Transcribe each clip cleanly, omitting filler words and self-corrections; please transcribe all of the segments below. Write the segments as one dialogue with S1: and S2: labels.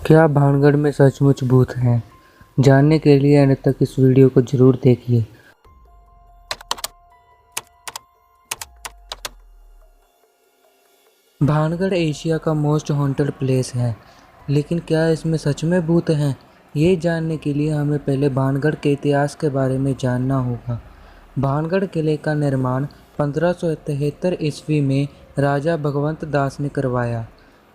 S1: क्या भानगढ़ में सचमुच भूत हैं? जानने के लिए अंत तक इस वीडियो को जरूर देखिए। भानगढ़ एशिया का मोस्ट हॉन्टेड प्लेस है, लेकिन क्या इसमें सच में भूत हैं? ये जानने के लिए हमें पहले भानगढ़ के इतिहास के बारे में जानना होगा। भानगढ़ किले का निर्माण 1573 ईस्वी में राजा भगवंत दास ने करवाया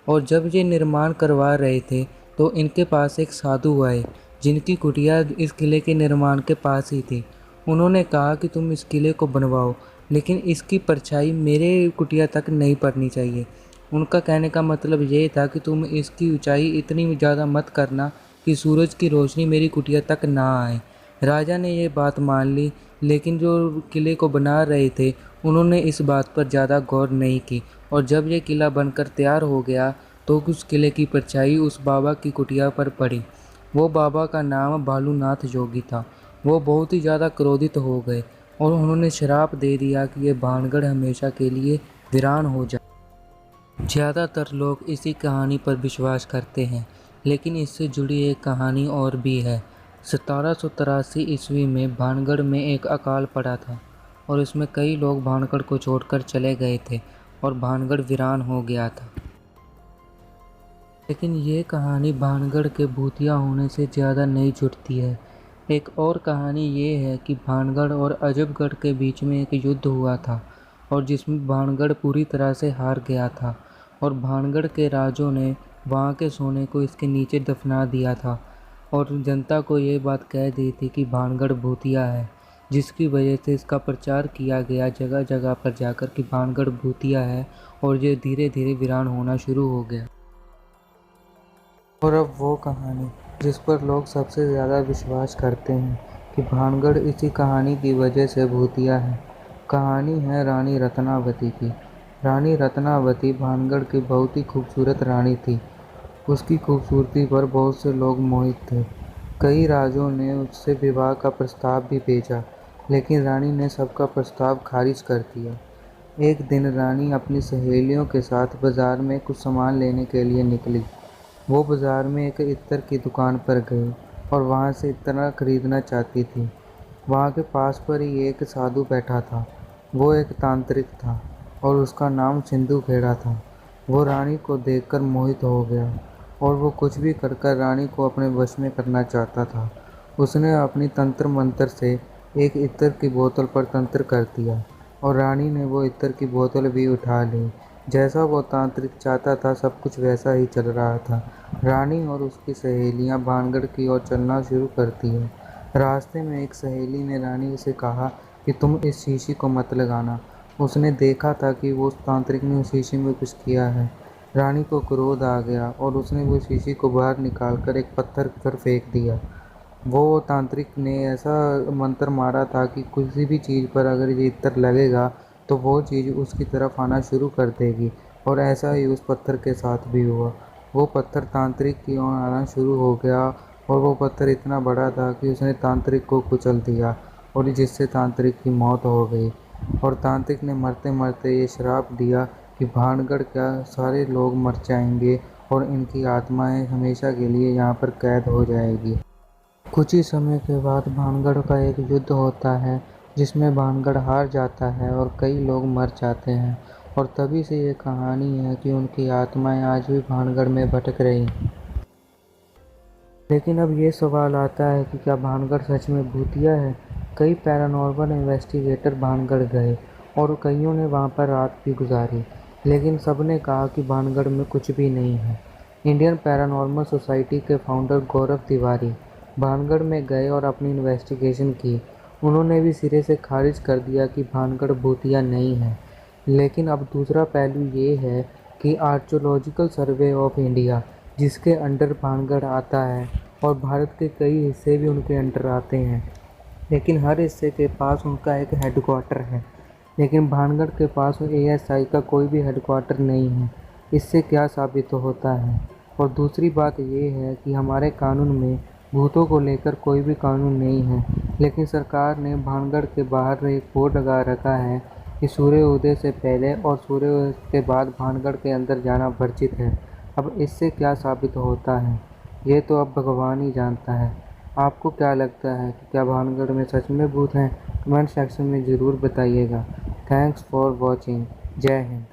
S1: और जब ये निर्माण करवा रहे थे तो इनके पास एक साधु आए जिनकी कुटिया इस किले के निर्माण के पास ही थी। उन्होंने कहा कि तुम इस किले को बनवाओ, लेकिन इसकी परछाई मेरे कुटिया तक नहीं पड़नी चाहिए। उनका कहने का मतलब ये था कि तुम इसकी ऊंचाई इतनी ज़्यादा मत करना कि सूरज की रोशनी मेरी कुटिया तक ना आए। राजा ने ये बात मान ली, लेकिन जो किले को बना रहे थे उन्होंने इस बात पर ज़्यादा गौर नहीं की और जब यह किला बनकर तैयार हो गया तो उस किले की परछाई उस बाबा की कुटिया पर पड़ी। वो बाबा का नाम भालूनाथ जोगी था। वो बहुत ही ज़्यादा क्रोधित हो गए और उन्होंने श्राप दे दिया कि ये भानगढ़ हमेशा के लिए वीरान हो जाए। ज़्यादातर लोग इसी कहानी पर विश्वास करते हैं, लेकिन इससे जुड़ी एक कहानी और भी है। 1783 ईस्वी में भानगढ़ में एक अकाल पड़ा था और इसमें कई लोग भानगढ़ को छोड़कर चले गए थे और भानगढ़ वीरान हो गया था। लेकिन ये कहानी भानगढ़ के भूतिया होने से ज़्यादा नहीं जुड़ती है। एक और कहानी ये है कि भानगढ़ और अजबगढ़ के बीच में एक युद्ध हुआ था और जिसमें भानगढ़ पूरी तरह से हार गया था और भानगढ़ के राजों ने वहाँ के सोने को इसके नीचे दफना दिया था और जनता को ये बात कह दी थी कि भानगढ़ भूतिया है, जिसकी वजह से इसका प्रचार किया गया जगह जगह पर जाकर कि भानगढ़ भूतिया है और ये धीरे धीरे वीरान होना शुरू हो गया। और अब वो कहानी जिस पर लोग सबसे ज़्यादा विश्वास करते हैं कि भानगढ़ इसी कहानी की वजह से भूतिया है। कहानी है रानी रत्नावती की। रानी रत्नावती भानगढ़ की बहुत ही खूबसूरत रानी थी। उसकी खूबसूरती पर बहुत से लोग मोहित थे। कई राजों ने उससे विवाह का प्रस्ताव भी भेजा, लेकिन रानी ने सबका प्रस्ताव खारिज कर दिया। एक दिन रानी अपनी सहेलियों के साथ बाजार में कुछ सामान लेने के लिए निकली। वो बाजार में एक इत्र की दुकान पर गई और वहाँ से इत्र खरीदना चाहती थी। वहाँ के पास पर ही एक साधु बैठा था। वो एक तांत्रिक था और उसका नाम सिंधु खेड़ा था। वो रानी को देखकर मोहित हो गया और वो कुछ भी कर रानी को अपने वश में करना चाहता था। उसने अपनी तंत्र मंत्र से एक इत्र की बोतल पर तंत्र कर दिया और रानी ने वो इत्र की बोतल भी उठा ली। जैसा वो तांत्रिक चाहता था सब कुछ वैसा ही चल रहा था। रानी और उसकी सहेलियां भानगढ़ की ओर चलना शुरू करती है। रास्ते में एक सहेली ने रानी से कहा कि तुम इस शीशी को मत लगाना। उसने देखा था कि वो उस तांत्रिक ने उस शीशी में कुछ किया है। रानी को क्रोध आ गया और उसने वो शीशी को बाहर निकालकर एक पत्थर पर फेंक दिया। वो तांत्रिक ने ऐसा मंत्र मारा था कि किसी भी चीज़ पर अगर ये इत्र लगेगा तो वो चीज़ उसकी तरफ आना शुरू कर देगी और ऐसा ही उस पत्थर के साथ भी हुआ। वो पत्थर तांत्रिक की ओर आना शुरू हो गया और वो पत्थर इतना बड़ा था कि उसने तांत्रिक को कुचल दिया और जिससे तांत्रिक की मौत हो गई। और तांत्रिक ने मरते मरते ये श्राप दिया कि भानगढ़ का सारे लोग मर जाएंगे और इनकी आत्माएं हमेशा के लिए यहाँ पर कैद हो जाएगी। कुछ ही समय के बाद भानगढ़ का एक युद्ध होता है जिसमें भानगढ़ हार जाता है और कई लोग मर जाते हैं और तभी से ये कहानी है कि उनकी आत्माएं आज भी भानगढ़ में भटक रही हैं। लेकिन अब ये सवाल आता है कि क्या भानगढ़ सच में भूतिया है? कई पैरानॉर्मल इन्वेस्टिगेटर भानगढ़ गए और कईयों ने वहाँ पर रात भी गुजारी, लेकिन सबने कहा कि भानगढ़ में कुछ भी नहीं है। इंडियन पैरानॉर्मल सोसाइटी के फाउंडर गौरव तिवारी भानगढ़ में गए और अपनी इन्वेस्टिगेशन की। उन्होंने भी सिरे से खारिज कर दिया कि भानगढ़ भूतिया नहीं है। लेकिन अब दूसरा पहलू ये है कि आर्कियोलॉजिकल सर्वे ऑफ इंडिया, जिसके अंडर भानगढ़ आता है, और भारत के कई हिस्से भी उनके अंडर आते हैं, लेकिन हर हिस्से के पास उनका एक हेडक्वार्टर है। लेकिन भानगढ़ के पास एएसआई का कोई भी हेडक्वार्टर नहीं है। इससे क्या साबित होता है? और दूसरी बात ये है कि हमारे कानून में भूतों को लेकर कोई भी कानून नहीं है, लेकिन सरकार ने भानगढ़ के बाहर एक बोर्ड लगा रखा है कि सूर्य उदय से पहले और सूर्य उदय के बाद भानगढ़ के अंदर जाना वर्जित है। अब इससे क्या साबित होता है? ये तो अब भगवान ही जानता है। आपको क्या लगता है कि क्या भानगढ़ में सच में भूत हैं? कमेंट सेक्शन में ज़रूर बताइएगा। Thanks for watching. जय हिंद।